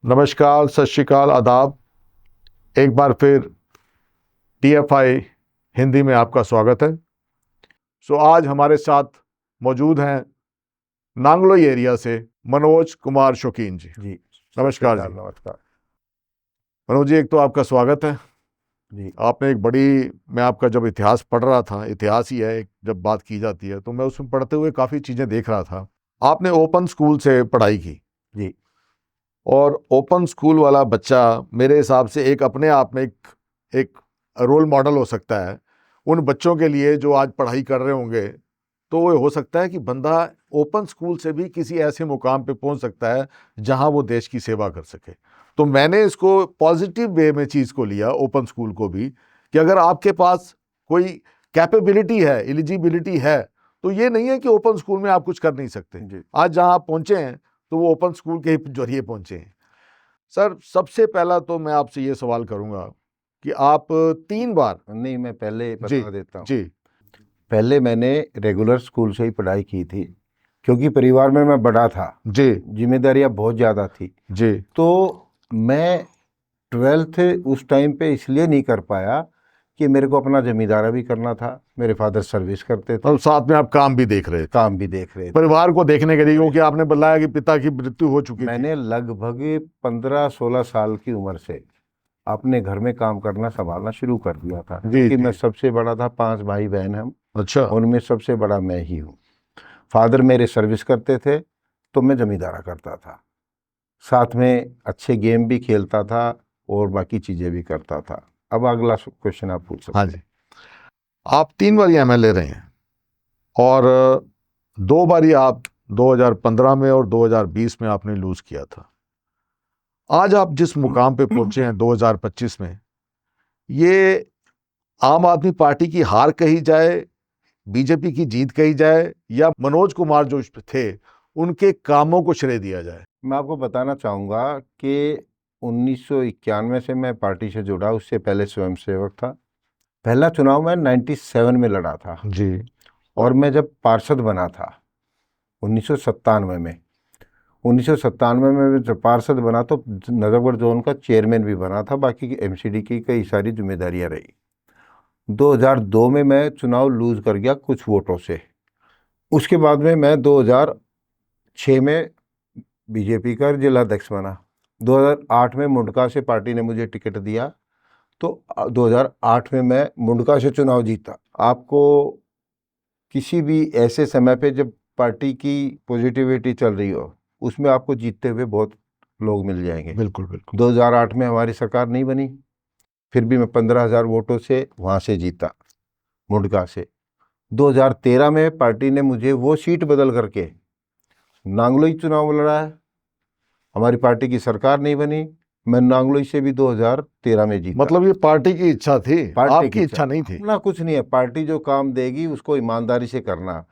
नमस्कार, सत श्री अकाल, आदाब। एक बार फिर TFI हिंदी में आपका स्वागत है। आज हमारे साथ मौजूद हैं नांगलोई एरिया से मनोज कुमार शौकीन जी। नमस्कार जी। नमस्कार मनोज जी, एक तो आपका स्वागत है जी। आपने एक बड़ी, मैं आपका जब इतिहास पढ़ रहा था, इतिहास ही है जब बात की जाती है, तो मैं उसमें पढ़ते हुए काफ़ी चीज़ें देख रहा था। आपने ओपन स्कूल से पढ़ाई की जी। और ओपन स्कूल वाला बच्चा मेरे हिसाब से एक अपने आप में एक रोल मॉडल हो सकता है उन बच्चों के लिए जो आज पढ़ाई कर रहे होंगे। तो वो हो सकता है कि बंदा ओपन स्कूल से भी किसी ऐसे मुकाम पे पहुंच सकता है जहां वो देश की सेवा कर सके। तो मैंने इसको पॉजिटिव वे में चीज़ को लिया, ओपन स्कूल को भी, कि अगर आपके पास कोई कैपेबिलिटी है, एलिजिबिलिटी है, तो ये नहीं है कि ओपन स्कूल में आप कुछ कर नहीं सकते। आज जहां आप पहुंचे हैं तो वो ओपन स्कूल के जरिए पहुंचे हैं। सर, सबसे पहला तो मैं आपसे ये सवाल करूंगा कि आप 3 बार, नहीं, मैं पहले जी बता देता हूँ। जी, पहले मैंने रेगुलर स्कूल से ही पढ़ाई की थी, क्योंकि परिवार में मैं बड़ा था जी जिम्मेदारियां बहुत ज़्यादा थी। जी, तो मैं 12th उस टाइम पे इसलिए नहीं कर पाया कि मेरे को अपना जमींदारा भी करना था। मेरे फादर सर्विस करते थे और साथ में आप काम भी देख रहे थे, काम भी देख रहे थे, परिवार को देखने के लिए, क्योंकि आपने बताया कि पिता की मृत्यु हो चुकी थी। मैंने लगभग 15-16 साल की उम्र से अपने घर में काम करना संभालना शुरू कर दिया था, क्योंकि मैं सबसे बड़ा था। 5 भाई बहन हम, अच्छा, उनमें सबसे बड़ा मैं ही हूँ। फादर मेरे सर्विस करते थे तो मैं जमींदारा करता था, साथ में अच्छे गेम भी खेलता था और बाकी चीज़ें भी करता था। अब अगला क्वेश्चन आप पूछ सकते हैं। हाँ जी। आप 3 बार MLA रहे हैं और 2 बारी आप 2015 में और 2020 में आपने लूज किया था। आज आप जिस मुकाम पे पहुंचे हैं 2025 में, ये आम आदमी पार्टी की हार कही जाए, बीजेपी की जीत कही जाए, या मनोज कुमार जो थे उनके कामों को श्रेय दिया जाए? मैं आपको बताना चाहूँगा कि 1991 से मैं पार्टी से जुड़ा, उससे पहले स्वयंसेवक था। पहला चुनाव मैं 97 में लड़ा था जी, और मैं जब पार्षद बना था 1997 में, 1997 में मैं जब पार्षद बना तो नजफगढ़ जोन का चेयरमैन भी बना था। बाकी की MCD की कई सारी जिम्मेदारियां रही। 2002 में मैं चुनाव लूज कर गया कुछ वोटों से। उसके बाद में मैं 2006 में बीजेपी का जिलाध्यक्ष बना। 2008 में मुंडका से पार्टी ने मुझे टिकट दिया, तो 2008 में मैं मुंडका से चुनाव जीता। आपको किसी भी ऐसे समय पे जब पार्टी की पॉजिटिविटी चल रही हो, उसमें आपको जीतते हुए बहुत लोग मिल जाएंगे। बिल्कुल बिल्कुल। 2008 में हमारी सरकार नहीं बनी, फिर भी मैं 15,000 वोटों से वहाँ से जीता, मुंडका से। 2013 में पार्टी ने मुझे वो सीट बदल करके नांगलोई चुनाव लड़ा है। हमारी पार्टी की सरकार नहीं बनी, मैं नांगलोई से भी 2013 में जीता। मतलब ये पार्टी की इच्छा थी, आपकी इच्छा नहीं थी? ना, कुछ नहीं है। पार्टी जो काम देगी उसको ईमानदारी से करना।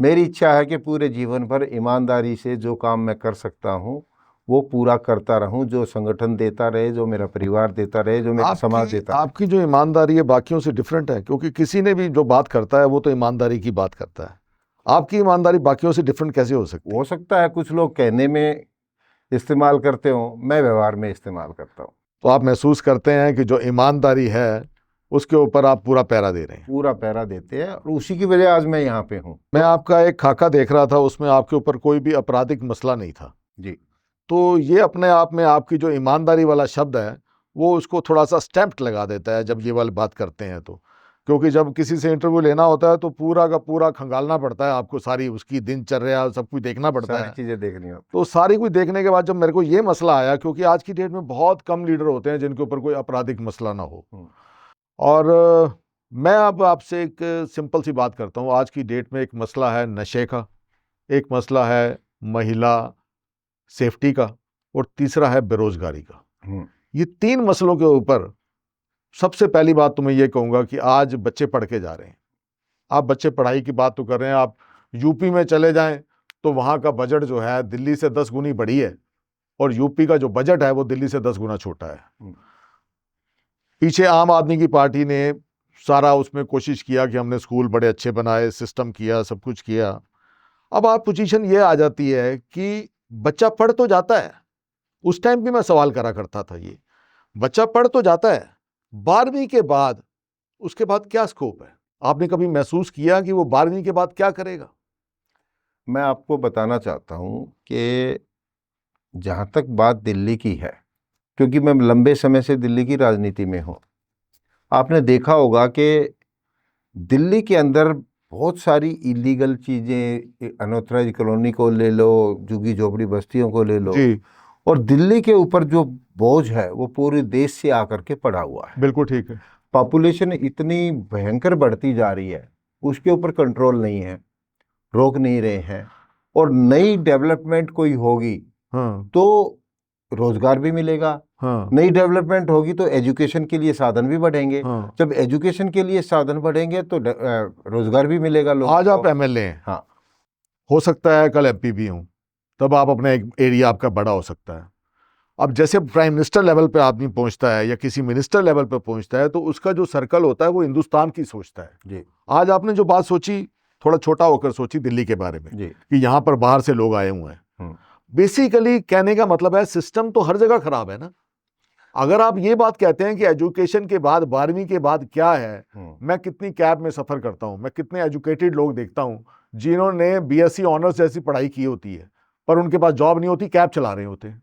मेरी इच्छा है कि पूरे जीवन भर ईमानदारी से जो काम मैं कर सकता हूँ वो पूरा करता रहूं, जो संगठन देता रहे, जो मेरा परिवार देता रहे, जो मेरा समाज देता रहे। आपकी जो ईमानदारी है बाकियों से डिफरेंट है, क्योंकि किसी ने भी जो बात करता है वो तो ईमानदारी की बात करता है। आपकी ईमानदारी बाकियों से डिफरेंट कैसे हो सकती है? हो सकता है कुछ लोग कहने में इस्तेमाल करते हो, मैं व्यवहार में इस्तेमाल करता हूँ। तो आप महसूस करते हैं कि जो ईमानदारी है उसके ऊपर आप पूरा पैरा दे रहे हैं? पूरा पैरा देते हैं, और उसी की वजह आज मैं यहाँ पे हूँ। मैं आपका एक खाका देख रहा था, उसमें आपके ऊपर कोई भी आपराधिक मसला नहीं था जी। तो ये अपने आप में आपकी जो ईमानदारी वाला शब्द है वो उसको थोड़ा सा स्टैम्प लगा देता है जब ये वाली बात करते हैं तो। क्योंकि जब किसी से इंटरव्यू लेना होता है तो पूरा का पूरा खंगालना पड़ता है आपको, सारी उसकी दिनचर्या सब कुछ देखना पड़ता है, चीज़ें देखनी होती। तो सारी कुछ देखने के बाद जब मेरे को ये मसला आया, क्योंकि आज की डेट में बहुत कम लीडर होते हैं जिनके ऊपर कोई आपराधिक मसला ना हो, और मैं अब आपसे एक सिंपल सी बात करता हूँ। आज की डेट में एक मसला है नशे का, एक मसला है महिला सेफ्टी का, और तीसरा है बेरोजगारी का। ये 3 मसलों के ऊपर सबसे पहली बात तो मैं ये कहूँगा कि आज बच्चे पढ़ के जा रहे हैं। आप बच्चे पढ़ाई की बात तो कर रहे हैं, आप यूपी में चले जाएं तो वहाँ का बजट जो है दिल्ली से 10 गुनी बड़ी है, और यूपी का जो बजट है वो दिल्ली से 10 गुना छोटा है। पीछे आम आदमी की पार्टी ने सारा उसमें कोशिश किया कि हमने स्कूल बड़े अच्छे बनाए, सिस्टम किया, सब कुछ किया। अब आप पोजीशन ये आ जाती है कि बच्चा पढ़ तो जाता है, उस टाइम भी मैं सवाल करा करता था, ये बच्चा पढ़ तो जाता है, 12वीं के बाद उसके बाद क्या स्कोप है? आपने कभी महसूस किया कि वो 12वीं के बाद क्या करेगा? मैं आपको बताना चाहता हूँ कि जहाँ तक बात दिल्ली की है, क्योंकि मैं लंबे समय से दिल्ली की राजनीति में हूँ, आपने देखा होगा कि दिल्ली के अंदर बहुत सारी इलीगल चीज़ें, अनऑथराइज कॉलोनी को ले लो, झुग्गी झोपड़ी बस्तियों को ले लो, जी, और दिल्ली के ऊपर जो बोझ है वो पूरे देश से आकर के पड़ा हुआ है। बिल्कुल ठीक है। पॉपुलेशन इतनी भयंकर बढ़ती जा रही है, उसके ऊपर कंट्रोल नहीं है, रोक नहीं रहे हैं। और नई डेवलपमेंट कोई होगी हाँ, तो रोजगार भी मिलेगा, हाँ, नई डेवलपमेंट होगी तो एजुकेशन के लिए साधन भी बढ़ेंगे, हाँ। जब एजुकेशन के लिए साधन बढ़ेंगे तो रोजगार भी मिलेगा लोगों आज आप को। एमएलए हैं, हाँ, हो सकता है कल एमपी भी हूं, तब आप अपना एक एरिया आपका बड़ा हो सकता है। अब जैसे प्राइम मिनिस्टर लेवल पे आदमी पहुंचता है या किसी मिनिस्टर लेवल पे पहुंचता है, तो उसका जो सर्कल होता है वो हिंदुस्तान की सोचता है। जी आज आपने जो बात सोची, थोड़ा छोटा होकर सोची दिल्ली के बारे में, जी। कि यहाँ पर बाहर से लोग आए हुए हैं। बेसिकली कहने का मतलब है सिस्टम तो हर जगह खराब है ना। अगर आप ये बात कहते हैं कि एजुकेशन के बाद 12वीं के बाद क्या है, मैं कितनी कैब में सफर करता हूं, मैं कितने एजुकेटेड लोग देखता हूं जिन्होंने बीएससी ऑनर्स जैसी पढ़ाई की होती है, पर उनके पास जॉब नहीं होती, कैब चला रहे होते हैं।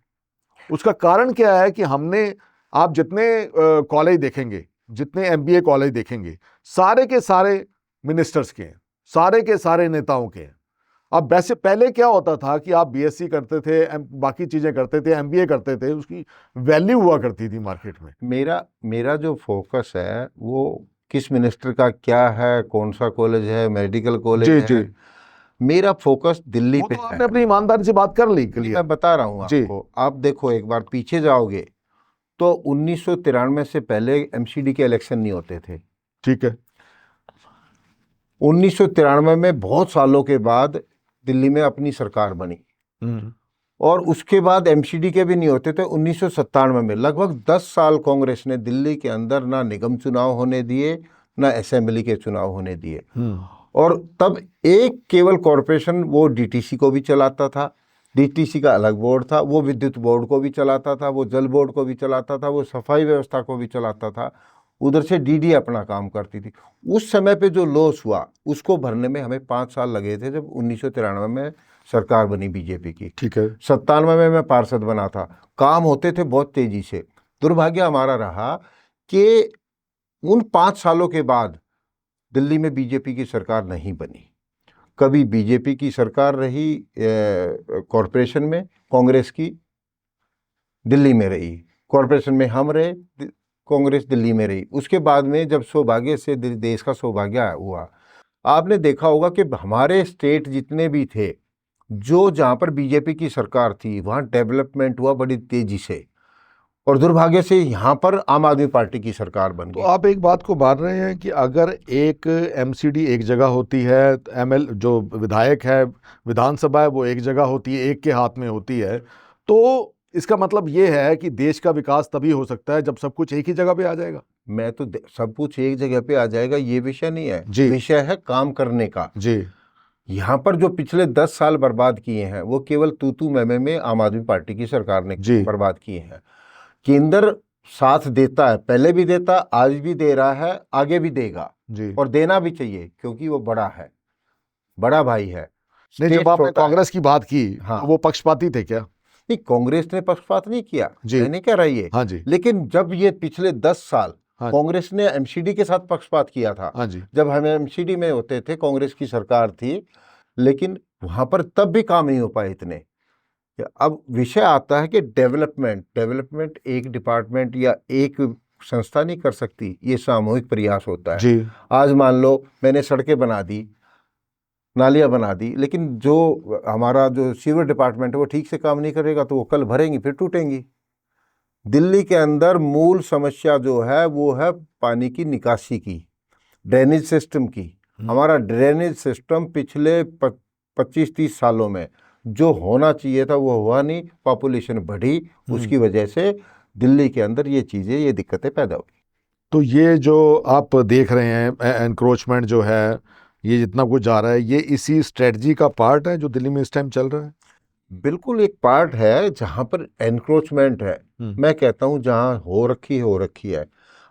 उसका कारण क्या है कि हमने, आप जितने कॉलेज देखेंगे, जितने एमबीए कॉलेज देखेंगे, सारे के सारे मिनिस्टर्स के हैं, सारे के सारे नेताओं के हैं। अब वैसे पहले क्या होता था कि आप बीएससी करते थे, बाकी चीजें करते थे, एमबीए करते थे, उसकी वैल्यू हुआ करती थी मार्केट में। मेरा जो फोकस है वो किस मिनिस्टर का क्या है, कौन सा कॉलेज है, मेडिकल कॉलेज जी, है, जी। मेरा फोकस दिल्ली वो पे तो है। आपने अपनी ईमानदारी से बात कर ली, क्लियर। मैं बता रहा हूँ जी, आपको, आप देखो एक बार पीछे जाओगे तो 1993 से पहले एमसीडी के इलेक्शन नहीं होते थे। ठीक है। 1993 में बहुत सालों के बाद दिल्ली में अपनी सरकार बनी, और उसके बाद एमसीडी के भी नहीं होते थे। 1997 में लगभग 10 साल कांग्रेस ने दिल्ली के अंदर ना निगम चुनाव होने दिए, ना असेंबली के चुनाव होने दिए। और तब एक केवल कॉरपोरेशन वो डीटीसी को भी चलाता था, डीटीसी का अलग बोर्ड था, वो विद्युत बोर्ड को भी चलाता था, वो जल बोर्ड को भी चलाता था, वो सफाई व्यवस्था को भी चलाता था, उधर से डीडी अपना काम करती थी। उस समय पे जो लॉस हुआ उसको भरने में हमें 5 साल लगे थे, जब 1993 में सरकार बनी बीजेपी की। ठीक है। 97 में मैं पार्षद बना था, काम होते थे बहुत तेजी से। दुर्भाग्य हमारा रहा कि उन 5 सालों के बाद दिल्ली में बीजेपी की सरकार नहीं बनी। कभी बीजेपी की सरकार रही कॉरपोरेशन में, कांग्रेस की दिल्ली में रही, कॉरपोरेशन में हम रहे, कांग्रेस दिल्ली में रही। उसके बाद में जब सौभाग्य से देश का सौभाग्य हुआ, आपने देखा होगा कि हमारे स्टेट जितने भी थे, जो जहाँ पर बीजेपी की सरकार थी वहाँ डेवलपमेंट हुआ बड़ी तेजी से, और दुर्भाग्य से यहाँ पर आम आदमी पार्टी की सरकार बन तो गई। आप एक बात को मान रहे हैं कि अगर एक एमसीडी एक जगह होती है, एमएल जो विधायक है, विधानसभा है, वो एक जगह होती है, एक के हाथ में होती है, तो इसका मतलब ये है कि देश का विकास तभी हो सकता है जब सब कुछ एक ही जगह पे आ जाएगा। मैं तो सब कुछ एक जगह पे आ जाएगा ये विषय नहीं है जी। विषय है काम करने का। जी। यहाँ पर जो पिछले 10 साल बर्बाद किए हैं वो केवल तू मैमे में आम आदमी पार्टी की सरकार ने जी। बर्बाद किए हैं। केंद्र साथ देता है, पहले भी देता, आज भी दे रहा है, आगे भी देगा जी। और देना भी चाहिए, क्योंकि वो बड़ा है, बड़ा भाई है। नहीं, स्टेट जब आपने छोटा है। कांग्रेस की बात की, हाँ। तो वो पक्षपाती थे क्या? नहीं, कांग्रेस ने पक्षपात नहीं किया, जी। मैं नहीं कह रहा ये। हाँ जी। लेकिन जब ये पिछले 10 साल हाँ। कांग्रेस ने एमसीडी के साथ पक्षपात किया था, हाँ जी। जब हम एमसीडी में होते थे, कांग्रेस की सरकार थी, लेकिन वहां पर तब भी काम नहीं हो पाए इतने। अब विषय आता है कि डेवलपमेंट एक डिपार्टमेंट या एक संस्था नहीं कर सकती, ये सामूहिक प्रयास होता है। जी। आज मान लो मैंने सड़कें बना दी, नालियां बना दी, लेकिन जो हमारा जो सीवर डिपार्टमेंट है वो ठीक से काम नहीं करेगा तो वो कल भरेंगी फिर टूटेंगी। दिल्ली के अंदर मूल समस्या जो है वो है पानी की निकासी की, ड्रेनेज सिस्टम की। हमारा ड्रेनेज सिस्टम पिछले 25-30 सालों में जो होना चाहिए था वो हुआ नहीं, पॉपुलेशन बढ़ी, उसकी वजह से दिल्ली के अंदर ये चीज़ें, ये दिक्कतें पैदा हुई। तो ये जो आप देख रहे हैं एनक्रोचमेंट जो है, ये जितना कुछ जा रहा है, ये इसी स्ट्रेटजी का पार्ट है जो दिल्ली में इस टाइम चल रहा है। बिल्कुल एक पार्ट है जहाँ पर एनक्रोचमेंट है। मैं कहता हूँ जहाँ हो रखी है।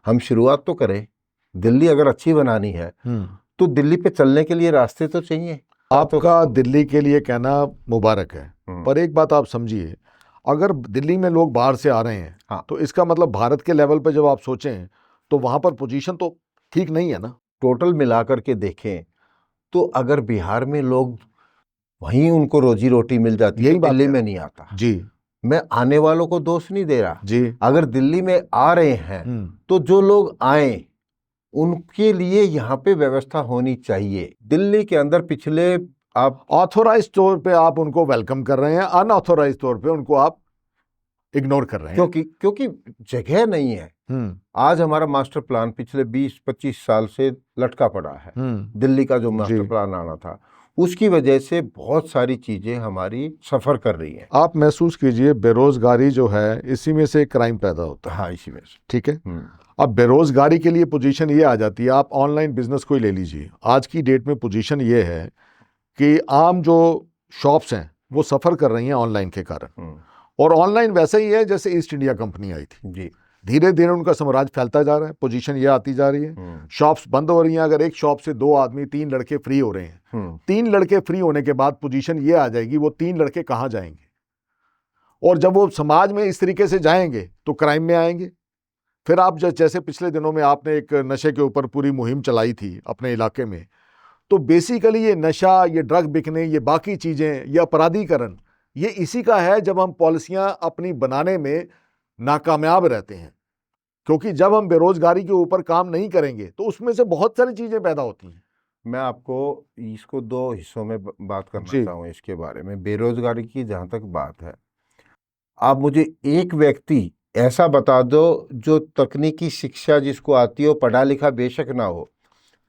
हम शुरुआत तो करें। दिल्ली अगर अच्छी बनानी है तो दिल्ली पे चलने के लिए रास्ते तो चाहिए। आपका दिल्ली के लिए कहना मुबारक है, पर एक बात आप समझिए, अगर दिल्ली में लोग बाहर से आ रहे हैं, हाँ, तो इसका मतलब भारत के लेवल पे जब आप सोचें तो वहां पर पोजीशन तो ठीक नहीं है ना। टोटल मिलाकर के देखें तो अगर बिहार में लोग वहीं उनको रोजी रोटी मिल जाती है, यही बात दिल्ली है। में नहीं आता। जी मैं आने वालों को दोष नहीं दे रहा जी। अगर दिल्ली में आ रहे हैं तो जो लोग आए उनके लिए यहाँ पे व्यवस्था होनी चाहिए। दिल्ली के अंदर पिछले आप ऑथोराइज तौर पे आप उनको वेलकम कर रहे हैं, अनऑथोराइज तौर पे उनको आप इग्नोर कर रहे हैं, क्योंकि जगह नहीं है। आज हमारा मास्टर प्लान पिछले 20-25 साल से लटका पड़ा है। दिल्ली का जो मास्टर प्लान आना था उसकी वजह से बहुत सारी चीजें हमारी सफर कर रही हैं। आप महसूस कीजिए, बेरोजगारी जो है इसी में से क्राइम पैदा होता है। हाँ, इसी में से। ठीक है। अब बेरोजगारी के लिए पोजीशन ये आ जाती है, आप ऑनलाइन बिजनेस को ही ले लीजिए। आज की डेट में पोजीशन ये है कि आम जो शॉप्स हैं वो सफर कर रही हैं ऑनलाइन के कारण, और ऑनलाइन वैसे ही है जैसे ईस्ट इंडिया कंपनी आई थी जी। धीरे धीरे उनका साम्राज्य फैलता जा रहा है, पोजीशन ये आती जा रही है, शॉप्स बंद हो रही हैं। अगर एक शॉप से 2 आदमी 3 लड़के फ्री हो रहे हैं, 3 लड़के फ्री होने के बाद पोजीशन ये आ जाएगी वो 3 लड़के कहाँ जाएंगे, और जब वो समाज में इस तरीके से जाएंगे तो क्राइम में आएंगे। फिर आप जैसे पिछले दिनों में आपने एक नशे के ऊपर पूरी मुहिम चलाई थी अपने इलाके में, तो बेसिकली ये नशा, ये ड्रग बिकने, ये बाकी चीज़ें, ये अपराधीकरण, ये इसी का है जब हम पॉलिसियां अपनी बनाने में नाकामयाब रहते हैं। क्योंकि जब हम बेरोजगारी के ऊपर काम नहीं करेंगे तो उसमें से बहुत सारी चीज़ें पैदा होती हैं। मैं आपको इसको 2 हिस्सों में बात करना चाहूँ इसके बारे में। बेरोजगारी की जहाँ तक बात है, आप मुझे एक व्यक्ति ऐसा बता दो जो तकनीकी शिक्षा जिसको आती हो, पढ़ा लिखा बेशक ना हो,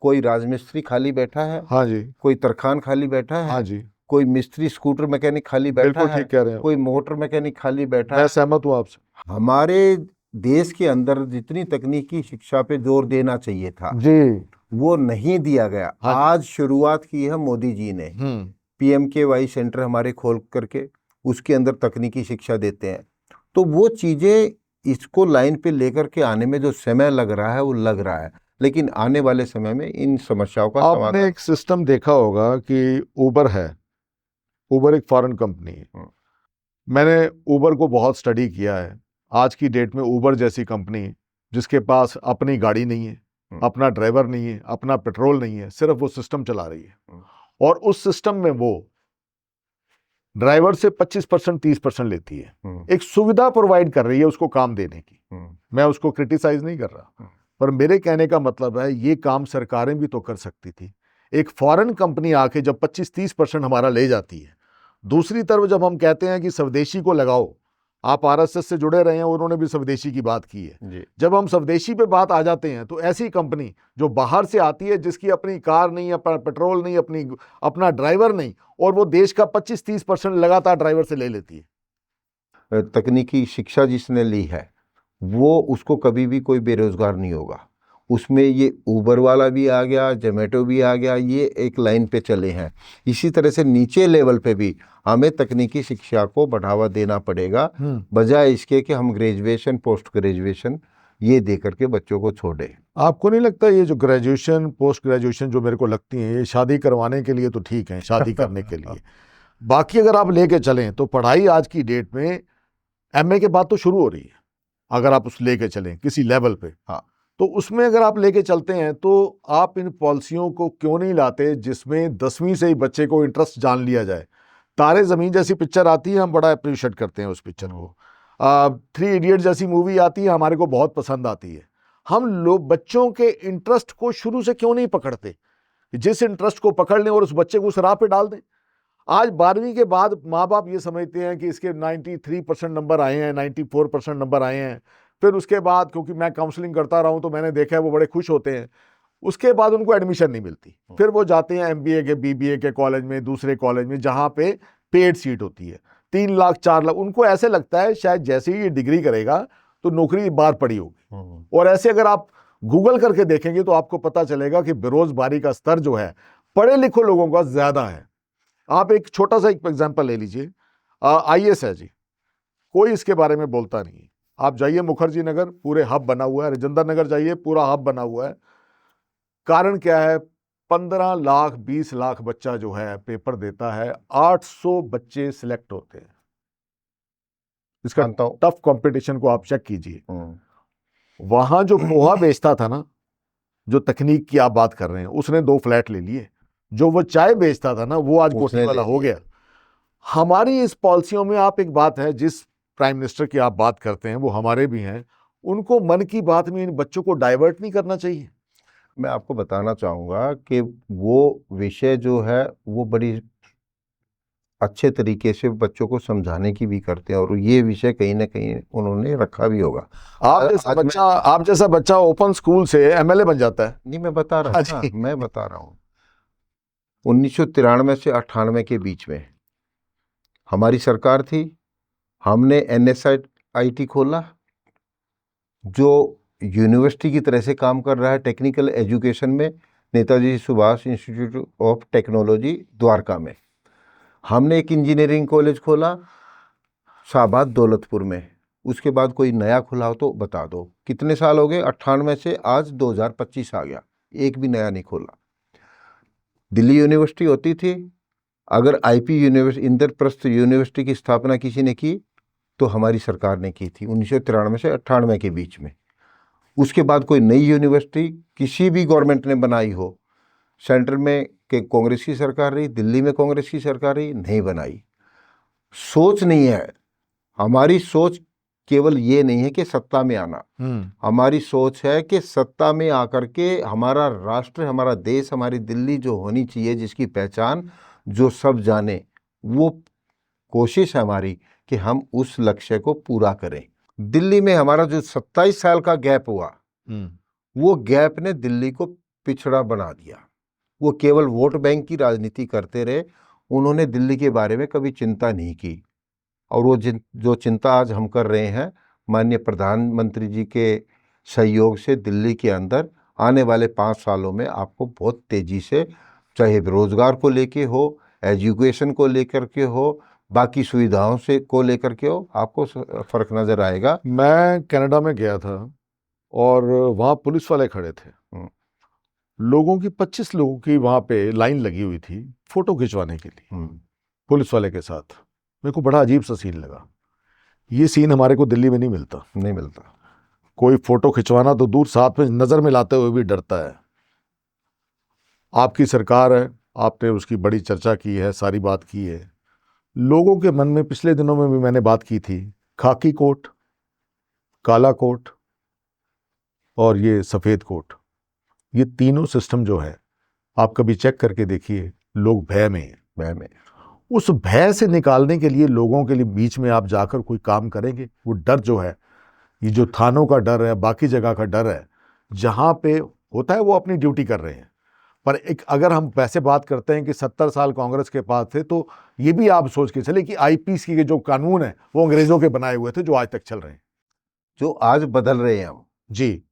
कोई राजमिस्त्री खाली बैठा है, हाँ जी, कोई तरखान खाली बैठा है, हाँ जी, कोई मिस्त्री स्कूटर मैकेनिक खाली बैठा है, ठीक कह रहे हैं, कोई मोटर मैकेनिक खाली बैठा है। मैं सहमत हूँ आपसे। हमारे देश के अंदर जितनी तकनीकी शिक्षा पे जोर देना चाहिए था जी, वो नहीं दिया गया। हाँ, आज शुरुआत की है मोदी जी ने, PMKY सेंटर हमारे खोल करके उसके अंदर तकनीकी शिक्षा देते हैं। तो वो चीजें इसको लाइन पे लेकर के आने में जो समय लग रहा है वो लग रहा है, लेकिन आने वाले समय में इन समस्याओं का समाधान। आपने एक सिस्टम देखा होगा कि ऊबर है, ऊबर एक फॉरेन कंपनी है। मैंने ऊबर को बहुत स्टडी किया है। आज की डेट में ऊबर जैसी कंपनी जिसके पास अपनी गाड़ी नहीं है, अपना ड्राइवर नहीं है, अपना पेट्रोल नहीं है, सिर्फ वो सिस्टम चला रही है, और उस सिस्टम में वो ड्राइवर से 25% 30% लेती है। एक सुविधा प्रोवाइड कर रही है उसको काम देने की। मैं उसको क्रिटिसाइज नहीं कर रहा, पर मेरे कहने का मतलब है ये काम सरकारें भी तो कर सकती थी। एक फॉरेन कंपनी आके जब 25-30% हमारा ले जाती है, दूसरी तरफ जब हम कहते हैं कि स्वदेशी को लगाओ, आप RSS से जुड़े रहे हैं, उन्होंने भी स्वदेशी की बात की है। जब हम स्वदेशी पे बात आ जाते हैं तो ऐसी कंपनी जो बाहर से आती है, जिसकी अपनी कार नहीं, अपना पेट्रोल नहीं, अपना ड्राइवर नहीं, और वो देश का 25-30% लगातार ड्राइवर से ले लेती है। तकनीकी शिक्षा जिसने ली है वो उसको कभी भी कोई बेरोजगार नहीं होगा। उसमें ये ऊबर वाला भी आ गया, जोमेटो भी आ गया, ये एक लाइन पे चले हैं। इसी तरह से नीचे लेवल पे भी हमें तकनीकी शिक्षा को बढ़ावा देना पड़ेगा, बजाय इसके कि हम ग्रेजुएशन पोस्ट ग्रेजुएशन ये दे करके बच्चों को छोड़े। आपको नहीं लगता ये जो ग्रेजुएशन पोस्ट ग्रेजुएशन जो मेरे को लगती है, ये शादी करवाने के लिए तो ठीक है, शादी करने के लिए, बाकी अगर आप लेके चलें तो पढ़ाई आज की डेट में MA के बाद तो शुरू हो रही है। अगर आप उस लेके चलें किसी लेवल पे, हाँ, तो उसमें अगर आप लेके चलते हैं तो आप इन पॉलिसियों को क्यों नहीं लाते जिसमें 10वीं से ही बच्चे को इंटरेस्ट जान लिया जाए। तारे ज़मीन जैसी पिक्चर आती है, हम बड़ा अप्रिशिएट करते हैं उस पिक्चर को। 3 इडियट जैसी मूवी आती है, हमारे को बहुत पसंद आती है। हम लोग बच्चों के इंटरेस्ट को शुरू से क्यों नहीं पकड़ते, जिस इंटरेस्ट को पकड़ लें और उस बच्चे को उस राह पे डाल दें। आज 12वीं के बाद माँ बाप ये समझते हैं कि इसके 93% नंबर आए हैं, 94% नंबर आए हैं। फिर उसके बाद, क्योंकि मैं काउंसलिंग करता रहा हूँ तो मैंने देखा है वो बड़े खुश होते हैं। उसके बाद उनको एडमिशन नहीं मिलती, फिर वो जाते हैं MBA के BBA के कॉलेज में, दूसरे कॉलेज में जहाँ पे पेड सीट होती है, 3 लाख 4 लाख। उनको ऐसे लगता है शायद जैसे ही ये डिग्री करेगा तो नौकरी बाहर पड़ी होगी। और ऐसे अगर आप गूगल करके देखेंगे तो आपको पता चलेगा कि बेरोजगारी का स्तर जो है पढ़े लिखे लोगों का ज्यादा है। आप एक छोटा सा एक एग्जाम्पल ले लीजिए। IS है जी, कोई इसके बारे में बोलता नहीं है। आप जाइए मुखर्जी नगर, पूरे हब बना हुआ है, राजेंद्र नगर जाइए, पूरा हब बना हुआ है। कारण क्या है? 15 लाख 20 लाख बच्चा जो है पेपर देता है, 800 बच्चे सिलेक्ट होते हैं। इसका मानता हूँ। टफ कंपटीशन को आप चेक कीजिए। हम्म। वहां जो पोहा बेचता था ना, जो तकनीक की आप बात कर रहे हैं, उसने 2 फ्लैट ले लिए। जो वो चाय बेचता था ना, वो आज कोठी उसने वाला ले हो लिया। गया। हमारी इस पॉलिसियों में आप एक बात है, जिस प्राइम मिनिस्टर की आप बात करते हैं वो हमारे भी हैं, उनको मन की बात में इन बच्चों को डाइवर्ट नहीं करना चाहिए। मैं आपको बताना चाहूँगा कि वो विषय जो है वो बड़ी अच्छे तरीके से बच्चों को समझाने की भी करते हैं, और ये विषय कहीं ना कहीं उन्होंने रखा भी होगा। आप जैसा बच्चा ओपन स्कूल से MLA बन जाता है। नहीं, मैं बता रहा हाँ था, जी। मैं बता रहा हूँ 1993 से 98 के बीच में हमारी सरकार थी। हमने NSIT खोला, जो यूनिवर्सिटी की तरह से काम कर रहा है टेक्निकल एजुकेशन में, Netaji Subhash institute of technology Dwarka में। हमने एक इंजीनियरिंग कॉलेज खोला शाहबाद दौलतपुर में। उसके बाद कोई नया खुला हो तो बता दो। कितने साल हो गए? 98 से आज 2025 आ गया, एक भी नया नहीं खोला। दिल्ली यूनिवर्सिटी होती थी, अगर IP यूनिवर्सिटी, इंद्रप्रस्थ यूनिवर्सिटी की स्थापना किसी ने की तो हमारी सरकार ने की थी 1993 से 98 के बीच में। उसके बाद कोई नई यूनिवर्सिटी किसी भी गवर्नमेंट ने बनाई हो, सेंट्रल में के कांग्रेस की सरकार रही, दिल्ली में कांग्रेस की सरकार रही, नहीं बनाई। सोच नहीं है हमारी। सोच केवल ये नहीं है कि सत्ता में आना, हमारी सोच है कि सत्ता में आकर के हमारा राष्ट्र, हमारा देश, हमारी दिल्ली जो होनी चाहिए, जिसकी पहचान जो सब जाने, वो कोशिश है हमारी कि हम उस लक्ष्य को पूरा करें। दिल्ली में हमारा जो 27 साल का गैप हुआ, वो गैप ने दिल्ली को पिछड़ा बना दिया। वो केवल वोट बैंक की राजनीति करते रहे, उन्होंने दिल्ली के बारे में कभी चिंता नहीं की। और वो जो चिंता आज हम कर रहे हैं, माननीय प्रधानमंत्री जी के सहयोग से दिल्ली के अंदर आने वाले 5 सालों में आपको बहुत तेजी से, चाहे रोजगार को लेके हो, एजुकेशन को लेकर के हो, बाकी सुविधाओं से को लेकर के हो, आपको फर्क नजर आएगा। मैं कनाडा में गया था और वहाँ पुलिस वाले खड़े थे। लोगों की 25 लोगों की वहाँ पे लाइन लगी हुई थी फोटो खिंचवाने के लिए पुलिस वाले के साथ। मेरे को बड़ा अजीब सा सीन लगा। ये सीन हमारे को दिल्ली में नहीं मिलता। नहीं मिलता। कोई फोटो खिंचवाना तो दूर, साथ में नजर मिलाते हुए भी डरता है। आपकी सरकार है, आपने उसकी बड़ी चर्चा की है, सारी बात की है। लोगों के मन में पिछले दिनों में भी मैंने बात की थी, खाकी कोट, काला कोट और ये सफेद कोट, ये तीनों सिस्टम जो है, आप कभी चेक करके देखिए, लोग भय में हैं। भय में। उस भय से निकालने के लिए लोगों के लिए बीच में आप जाकर कोई काम करेंगे? वो डर जो है, ये जो थानों का डर है, बाकी जगह का डर है, जहां पे होता है वो अपनी ड्यूटी कर रहे हैं। पर एक अगर हम वैसे बात करते हैं कि 70 साल कांग्रेस के पास थे, तो ये भी आप सोच के चले कि IPC के जो कानून है वो अंग्रेजों के बनाए हुए थे, जो आज तक चल रहे हैं, जो आज बदल रहे हैं हम जी।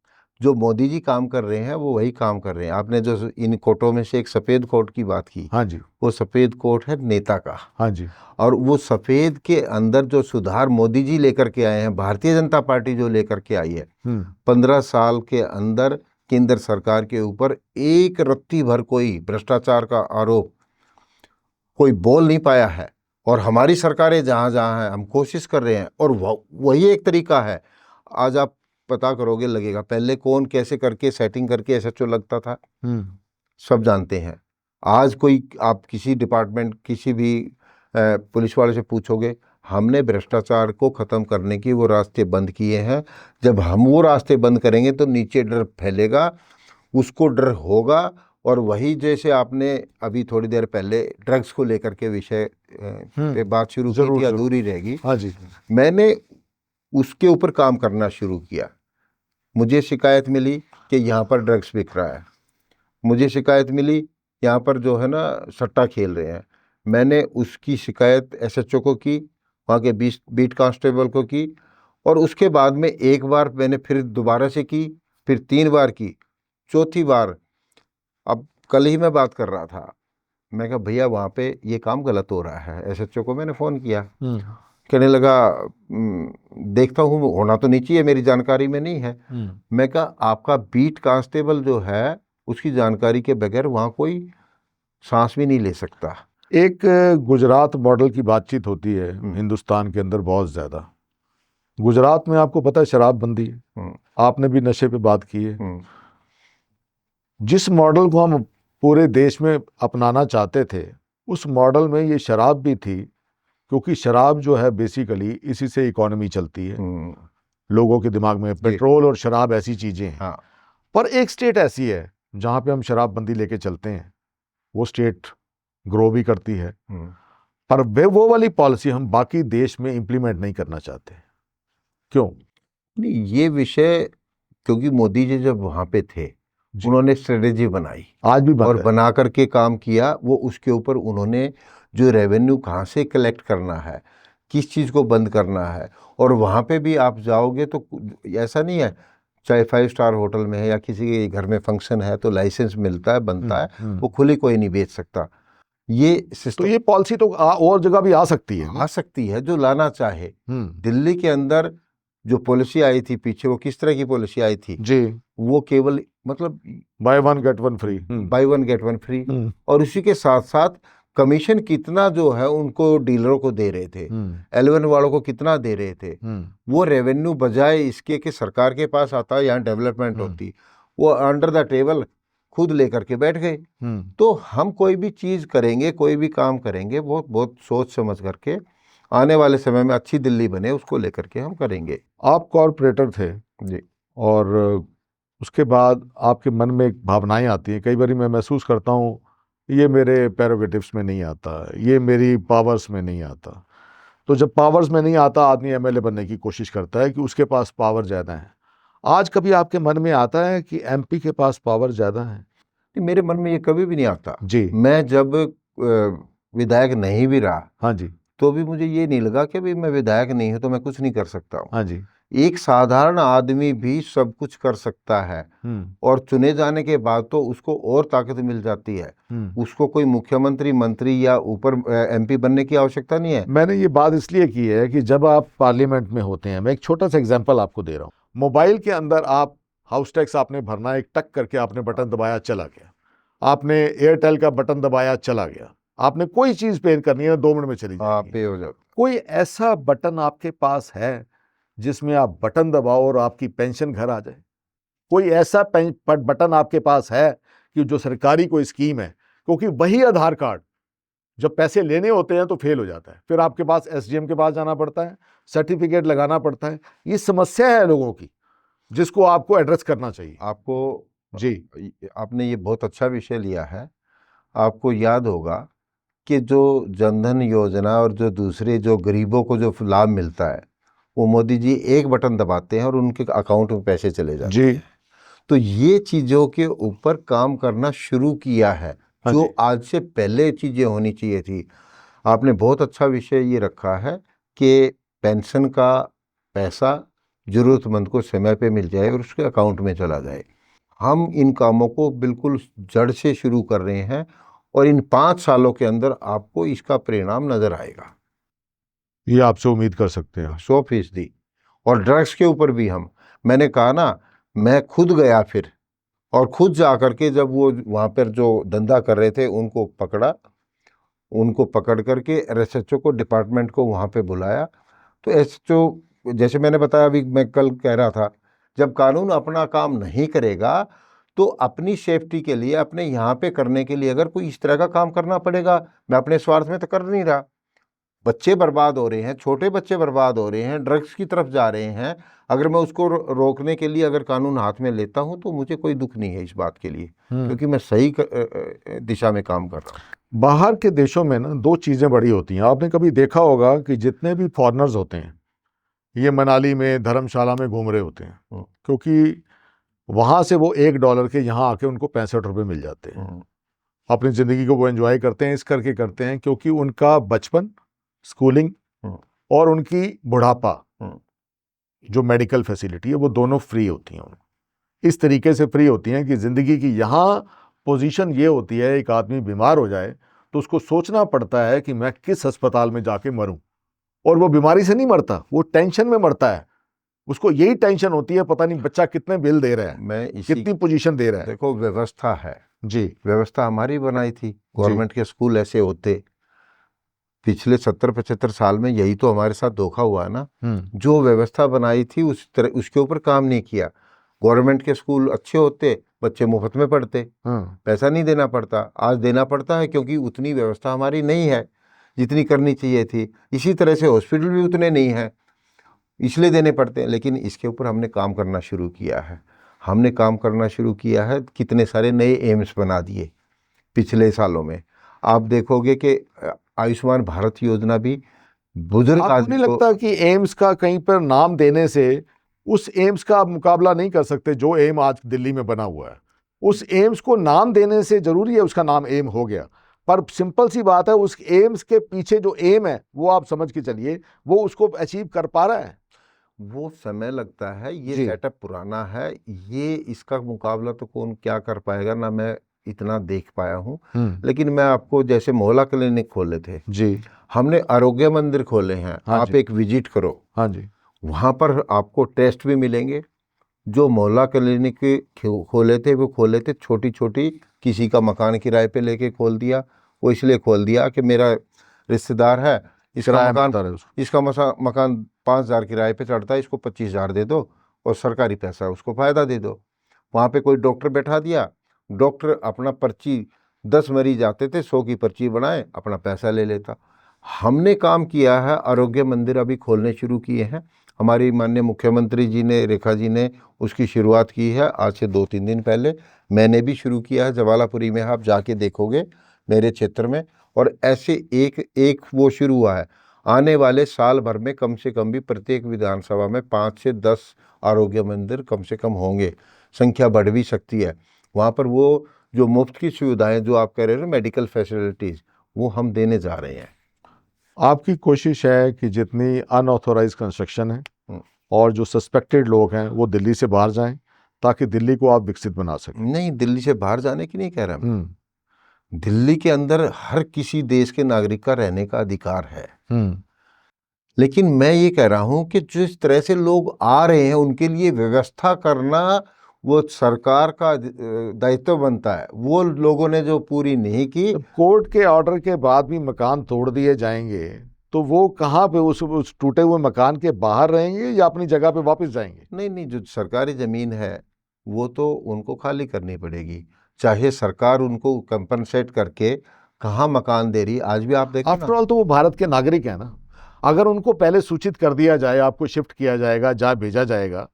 जो मोदी जी काम कर रहे हैं वो वही काम कर रहे हैं। आपने जो इन कोटों में से एक सफेद कोट की बात की, हाँ जी, वो सफेद कोट है नेता का। हाँ जी। और वो सफेद के अंदर जो सुधार मोदी जी लेकर के आए हैं, भारतीय जनता पार्टी जो लेकर के आई है, 15 साल के अंदर केंद्र सरकार के ऊपर एक रत्ती भर कोई भ्रष्टाचार का आरोप कोई बोल नहीं पाया है। और हमारी सरकारें जहाँ जहाँ हैं, हम कोशिश कर रहे हैं, और वही एक तरीका है। आज आप पता करोगे, लगेगा पहले कौन कैसे करके सेटिंग करके SHO लगता था, सब जानते हैं। आज कोई आप किसी डिपार्टमेंट, किसी भी पुलिस वाले से पूछोगे, हमने भ्रष्टाचार को ख़त्म करने की वो रास्ते बंद किए हैं। जब हम वो रास्ते बंद करेंगे तो नीचे डर फैलेगा, उसको डर होगा। और वही जैसे आपने अभी थोड़ी देर पहले ड्रग्स को लेकर के विषय पे बात शुरू की थी, अधूरी रहेगी। हाँ जी। मैंने उसके ऊपर काम करना शुरू किया। मुझे शिकायत मिली कि यहाँ पर ड्रग्स बिक रहा है, मुझे शिकायत मिली यहाँ पर जो है ना सट्टा खेल रहे हैं। मैंने उसकी शिकायत SHO को की, वहाँ के बीट कांस्टेबल को की, और उसके बाद में एक बार मैंने फिर दोबारा से की, फिर 3 बार की, चौथी बार अब कल ही मैं बात कर रहा था, मैं कहा भैया वहाँ पे ये काम गलत हो रहा है, एसएचओ को मैंने फ़ोन किया। कहने लगा देखता हूँ, होना तो नहीं चाहिए, मेरी जानकारी में नहीं है। मैं कहा आपका बीट कांस्टेबल जो है उसकी जानकारी के बगैर वहाँ कोई सांस भी नहीं ले सकता। एक गुजरात मॉडल की बातचीत होती है हिंदुस्तान के अंदर बहुत ज़्यादा। गुजरात में आपको पता है शराबबंदी है, आपने भी नशे पे बात की है। जिस मॉडल को हम पूरे देश में अपनाना चाहते थे उस मॉडल में ये शराब भी थी, क्योंकि शराब जो है बेसिकली इसी से इकोनॉमी चलती है। लोगों के दिमाग में पेट्रोल और शराब ऐसी चीजें हैं। हाँ। पर एक स्टेट ऐसी है जहां पे हम शराबबंदी लेके चलते हैं, वो स्टेट ग्रो भी करती है, पर वो वाली पॉलिसी हम बाकी देश में इंप्लीमेंट नहीं करना चाहते। क्यों? नहीं, ये विषय क्योंकि मोदी जी जब वहां पे थे उन्होंने स्ट्रेटेजी बनाई, आज भी और बना करके काम किया। वो उसके ऊपर उन्होंने जो रेवेन्यू कहाँ से कलेक्ट करना है, किस चीज़ को बंद करना है, और वहाँ पे भी आप जाओगे तो ऐसा नहीं है चाहे 5 स्टार होटल में है या किसी के घर में फंक्शन है तो लाइसेंस मिलता है, बनता है, वो खुली कोई नहीं बेच सकता। ये सिस्टम, तो ये पॉलिसी तो और जगह भी आ सकती है, जो लाना चाहे। दिल्ली के अंदर जो पॉलिसी आई थी पीछे, वो किस तरह की पॉलिसी आई थी जी? वो केवल मतलब by one get one free, by one get one free, और उसी के साथ साथ कमीशन कितना जो है उनको डीलरों को दे रहे थे, L1 वालों को कितना दे रहे थे। वो रेवेन्यू बजाय इसके कि सरकार के पास आता है, यहाँ डेवलपमेंट होती, वो अंडर द टेबल खुद लेकर के बैठ गए। तो हम कोई भी चीज़ करेंगे, कोई भी काम करेंगे, बहुत बहुत सोच समझ करके आने वाले समय में अच्छी दिल्ली बने उसको लेकर के हम करेंगे। आप कॉरपोरेटर थे जी, और उसके बाद आपके मन में एक भावनाएं आती हैं। कई बार मैं महसूस करता हूँ ये मेरे प्रेरोगेटिव्स में नहीं आता, ये मेरी पावर्स में नहीं आता। तो जब पावर्स में नहीं आता आदमी एमएलए बनने की कोशिश करता है कि उसके पास पावर ज़्यादा है। आज कभी आपके मन में आता है कि एमपी के पास पावर ज़्यादा है? मेरे मन में ये कभी भी नहीं आता जी। मैं जब विधायक नहीं भी रहा, हाँ जी, तो भी मुझे ये नहीं लगा कि भाई मैं विधायक नहीं हूं तो मैं कुछ नहीं कर सकता हूँ। हाँ जी। एक साधारण आदमी भी सब कुछ कर सकता है, और चुने जाने के बाद तो उसको और ताकत मिल जाती है। उसको कोई मुख्यमंत्री, मंत्री या ऊपर एमपी बनने की आवश्यकता नहीं है। मैंने ये बात इसलिए की है कि जब आप पार्लियामेंट में होते हैं, मैं एक छोटा सा एग्जांपल आपको दे रहा हूँ। मोबाइल के अंदर आप हाउस टैक्स आपने भरना, एक टक करके आपने बटन दबाया, चला गया। आपने एयरटेल का बटन दबाया, चला गया। आपने कोई चीज पे करनी है 2 मिनट में चली जाएगी। पे हो जाता। कोई ऐसा बटन आपके पास है जिसमें आप बटन दबाओ और आपकी पेंशन घर आ जाए? कोई ऐसा बटन आपके पास है कि जो सरकारी कोई स्कीम है? क्योंकि वही आधार कार्ड जब पैसे लेने होते हैं तो फेल हो जाता है, फिर आपके पास एसडीएम के पास जाना पड़ता है, सर्टिफिकेट लगाना पड़ता है। ये समस्या है लोगों की जिसको आपको एड्रेस करना चाहिए। आपको जी, आपने ये बहुत अच्छा विषय लिया है। आपको याद होगा कि जो जनधन योजना और जो दूसरे जो गरीबों को जो लाभ मिलता है, वो मोदी जी एक बटन दबाते हैं और उनके अकाउंट में पैसे चले जाते हैं। तो ये चीज़ों के ऊपर काम करना शुरू किया है, जो आज से पहले चीज़ें होनी चाहिए थी। आपने बहुत अच्छा विषय ये रखा है कि पेंशन का पैसा ज़रूरतमंद को समय पे मिल जाए और उसके अकाउंट में चला जाए। हम इन कामों को बिल्कुल जड़ से शुरू कर रहे हैं, और इन 5 सालों के अंदर आपको इसका परिणाम नजर आएगा, ये आपसे उम्मीद कर सकते हैं। 100%। और ड्रग्स के ऊपर भी मैंने कहा ना, मैं खुद गया फिर, और खुद जा करके जब वो वहाँ पर जो धंधा कर रहे थे उनको पकड़ा, उनको पकड़ करके एसएचओ को, डिपार्टमेंट को वहाँ पे बुलाया। तो एसएचओ, जैसे मैंने बताया, अभी मैं कल कह रहा था, जब कानून अपना काम नहीं करेगा तो अपनी सेफ्टी के लिए, अपने यहाँ पे करने के लिए अगर कोई इस तरह का काम करना पड़ेगा, मैं अपने स्वार्थ में तो कर नहीं रहा। बच्चे बर्बाद हो रहे हैं, छोटे बच्चे बर्बाद हो रहे हैं, ड्रग्स की तरफ जा रहे हैं। अगर मैं उसको रोकने के लिए अगर कानून हाथ में लेता हूं तो मुझे कोई दुख नहीं है इस बात के लिए, क्योंकि मैं सही दिशा में काम कर रहा हूँ। बाहर के देशों में ना 2 चीज़ें बड़ी होती हैं। आपने कभी देखा होगा कि जितने भी फॉरेनर्स होते हैं ये मनाली में, धर्मशाला में घूम रहे होते हैं, क्योंकि वहाँ से वो $1 के यहाँ आके उनको 65 रुपये मिल जाते हैं। अपनी ज़िंदगी को वो एंजॉय करते हैं, इस करके करते हैं क्योंकि उनका बचपन, स्कूलिंग और उनकी बुढ़ापा, जो मेडिकल फैसिलिटी है, वो दोनों फ्री होती हैं। इस तरीके से फ्री होती हैं कि ज़िंदगी की यहाँ पोजीशन ये होती है, एक आदमी बीमार हो जाए तो उसको सोचना पड़ता है कि मैं किस अस्पताल में जाके मरूं। और वो बीमारी से नहीं मरता, वो टेंशन में मरता है। उसको यही टेंशन होती है, पता नहीं बच्चा कितने बिल दे रहा है, मैं इसी कितनी पोजीशन दे रहा है। देखो, व्यवस्था है जी व्यवस्था हमारी बनाई थी, गवर्नमेंट के स्कूल ऐसे होते। पिछले 70-75 साल में यही तो हमारे साथ धोखा हुआ है ना। जो व्यवस्था बनाई थी उस तरह उसके ऊपर काम नहीं किया। गवर्नमेंट के स्कूल अच्छे होते, बच्चे मुफ्त में पढ़ते, पैसा नहीं देना पड़ता। आज देना पड़ता है क्योंकि उतनी व्यवस्था हमारी नहीं है जितनी करनी चाहिए थी। इसी तरह से हॉस्पिटल भी उतने नहीं हैं, इसलिए देने पड़ते हैं। लेकिन इसके ऊपर हमने काम करना शुरू किया है। कितने सारे नए एम्स बना दिए पिछले सालों में। आप देखोगे कि आयुष्मान भारत योजना भी बुजुर्ग आपको आदमी नहीं को। लगता कि एम्स का कहीं पर नाम देने से उस एम्स का आप मुकाबला नहीं कर सकते जो एम आज दिल्ली में बना हुआ है? उस एम्स को नाम देने से जरूरी है उसका नाम एम हो गया, पर सिंपल सी बात है, उस एम्स के पीछे जो एम है वो आप समझ के चलिए वो उसको अचीव कर पा रहा है। वो समय लगता है, ये जी। सेटअप पुराना है, ये इसका मुकाबला तो कौन क्या कर पाएगा ना, मैं इतना देख पाया हूँ। लेकिन मैं आपको, जैसे मोहल्ला क्लिनिक खोले थे जी। हमने, आरोग्य मंदिर खोले हैं। हाँ आप जी। एक विजिट करो, हाँ जी। वहाँ पर आपको टेस्ट भी मिलेंगे। जो मोहल्ला क्लिनिक खोले थे वो खोले थे छोटी छोटी, किसी का मकान किराए पे लेके खोल दिया। वो इसलिए खोल दिया कि मेरा रिश्तेदार है, किराया मिलता रहे उसको। इसका मकान 5,000 किराए पे चढ़ता है, इसको 25,000 दे दो और सरकारी पैसा है उसको फ़ायदा दे दो। वहाँ पे कोई डॉक्टर बैठा दिया, डॉक्टर अपना पर्ची, 10 मरीज आते थे, 100 की पर्ची बनाए, अपना पैसा ले लेता। हमने काम किया है, आरोग्य मंदिर अभी खोलने शुरू किए हैं। हमारी माननीय मुख्यमंत्री जी ने, रेखा जी ने उसकी शुरुआत की है आज से 2-3 दिन पहले। मैंने भी शुरू किया है जवालापुरी में, आप जाके देखोगे मेरे क्षेत्र में। और ऐसे एक एक वो शुरू हुआ है। आने वाले साल भर में कम से कम भी प्रत्येक विधानसभा में 5 से 10 आरोग्य मंदिर कम से कम होंगे, संख्या बढ़ भी सकती है। वहाँ पर वो जो मुफ्त की सुविधाएं जो आप कह रहे हो, मेडिकल फैसिलिटीज़, वो हम देने जा रहे हैं। आपकी कोशिश है कि जितनी अनऑथोराइज कंस्ट्रक्शन है और जो सस्पेक्टेड लोग हैं वो दिल्ली से बाहर जाएं, ताकि दिल्ली को आप विकसित बना सकें। नहीं, दिल्ली से बाहर जाने की नहीं कह रहा मैं। दिल्ली के अंदर हर किसी देश के नागरिक का रहने का अधिकार है। लेकिन मैं ये कह रहा हूं कि जिस तरह से लोग आ रहे हैं उनके लिए व्यवस्था करना वो सरकार का दायित्व बनता है। वो लोगों ने जो पूरी नहीं की। कोर्ट के ऑर्डर के बाद भी मकान तोड़ दिए जाएंगे तो वो कहाँ पे उस टूटे हुए मकान के बाहर रहेंगे या अपनी जगह पे वापस जाएंगे? नहीं, जो सरकारी जमीन है वो तो उनको खाली करनी पड़ेगी, चाहे सरकार उनको कंपनसेट करके कहाँ मकान दे रही। आज भी आप देखो आफ्टर ऑल तो वो भारत के नागरिक है ना। अगर उनको पहले सूचित कर दिया जाए, आपको शिफ्ट किया जाएगा, जहाँ भेजा जाएगा,